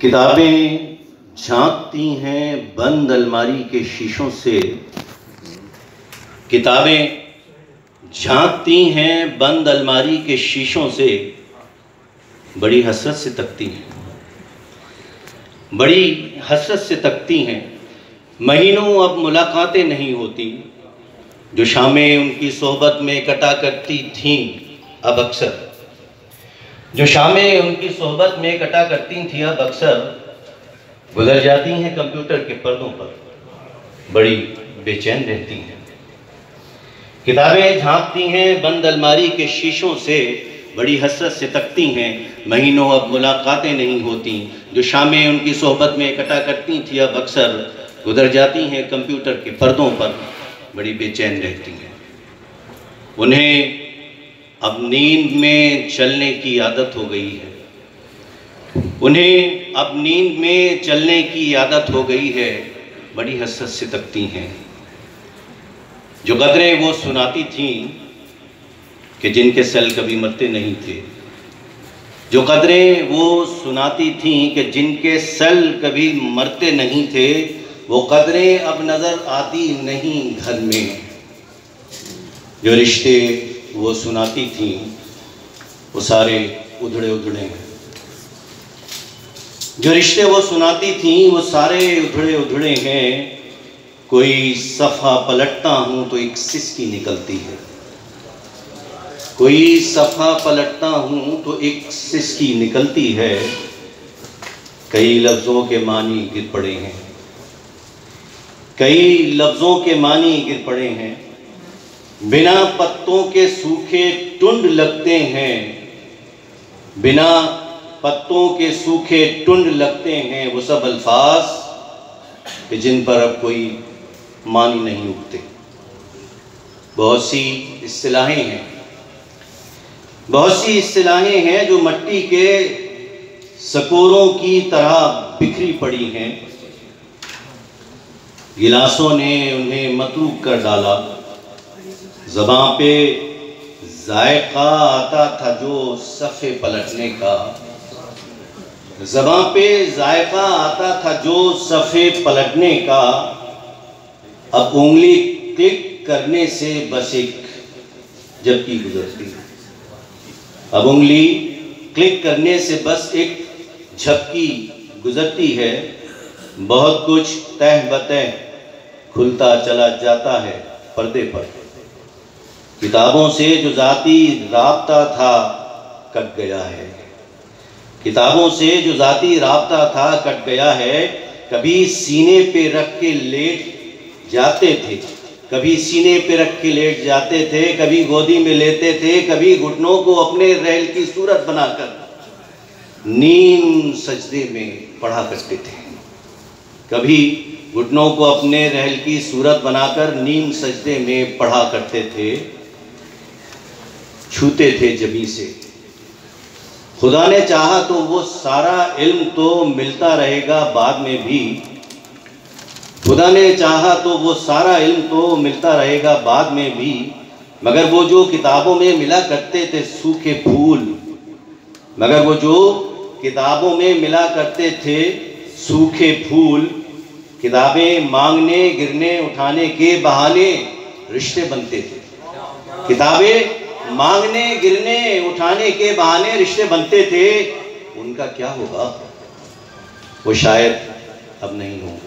किताबें झांकती हैं बंद अलमारी के शीशों से। किताबें झांकती हैं बंद अलमारी के शीशों से, बड़ी हसरत से तकती हैं, बड़ी हसरत से तकती हैं। महीनों अब मुलाकातें नहीं होती, जो शामें उनकी सोहबत में कटा करती थीं अब अक्सर, जो शामें उनकी सोहबत में कटा करती थीं अब अक्सर गुजर जाती हैं कंप्यूटर के पर्दों पर, बड़ी बेचैन रहती हैं। किताबें झांकती हैं बंद अलमारी के शीशों से, बड़ी हसरत से तकती हैं। महीनों अब मुलाकातें नहीं होती, जो शामें उनकी सोहबत में कटा करती थी अब अक्सर गुजर जाती हैं कंप्यूटर के पर्दों पर, बड़ी बेचैन रहती हैं। उन्हें अब नींद में चलने की आदत हो गई है, उन्हें अब नींद में चलने की आदत हो गई है, बड़ी हसरत से तकती हैं। जो कदरें वो सुनाती थीं कि जिनके सल कभी मरते नहीं थे, जो कदरें वो सुनाती थीं कि जिनके सल कभी मरते नहीं थे, वो कदरें अब नज़र आती नहीं घर में। जो रिश्ते वो सुनाती थीं वो सारे उधड़े उधड़े हैं, जो रिश्ते वो सुनाती थीं वो सारे उधड़े उधड़े हैं। कोई सफ़ा पलटता हूँ तो एक सिसकी निकलती है, कोई सफ़ा पलटता हूँ तो एक सिसकी निकलती है। कई लफ्ज़ों के मानी गिर पड़े हैं, कई लफ्ज़ों के मानी गिर पड़े हैं। बिना पत्तों के सूखे टुंड लगते हैं, बिना पत्तों के सूखे टुंड लगते हैं। वो सब अल्फाज कि जिन पर अब कोई मानी नहीं उगते। बहुत सी इस्तिलाहें हैं, बहुत सी इस्तिलाहें हैं जो मट्टी के सकोरों की तरह बिखरी पड़ी हैं। गिलासों ने उन्हें मतरूक कर डाला। ज़बां पे जायका आता था जो सफ़े पलटने का, ज़बां पे जायका आता था जो सफ़े पलटने का। अब उंगली क्लिक करने से बस एक झपकी गुजरती है, अब उंगली क्लिक करने से बस एक झपकी गुजरती है। बहुत कुछ तह बतह खुलता चला जाता है पर्दे पर। किताबों से जो ज़ाती राब्ता था कट गया है, किताबों से जो ज़ाती राब्ता था कट गया है। कभी सीने पे रख के लेट जाते थे, कभी सीने पे रख के लेट जाते थे, कभी गोदी में लेते थे, कभी घुटनों को अपने रहल की सूरत बनाकर नीम सजदे में पढ़ा करते थे, कभी घुटनों को अपने रहल की सूरत बनाकर नीम सजदे में पढ़ा करते थे। छूते थे जबीं से, खुदा ने चाहा तो वो सारा इल्म तो मिलता रहेगा बाद में भी, खुदा ने चाहा तो वो सारा इल्म तो मिलता रहेगा बाद में भी। मगर वो जो किताबों में मिला करते थे सूखे फूल, मगर वो जो किताबों में मिला करते थे सूखे फूल, किताबें मांगने गिरने उठाने के बहाने रिश्ते बनते थे, किताबें मांगने गिरने उठाने के बहाने रिश्ते बनते थे। उनका क्या होगा, वो शायद अब नहीं होगा।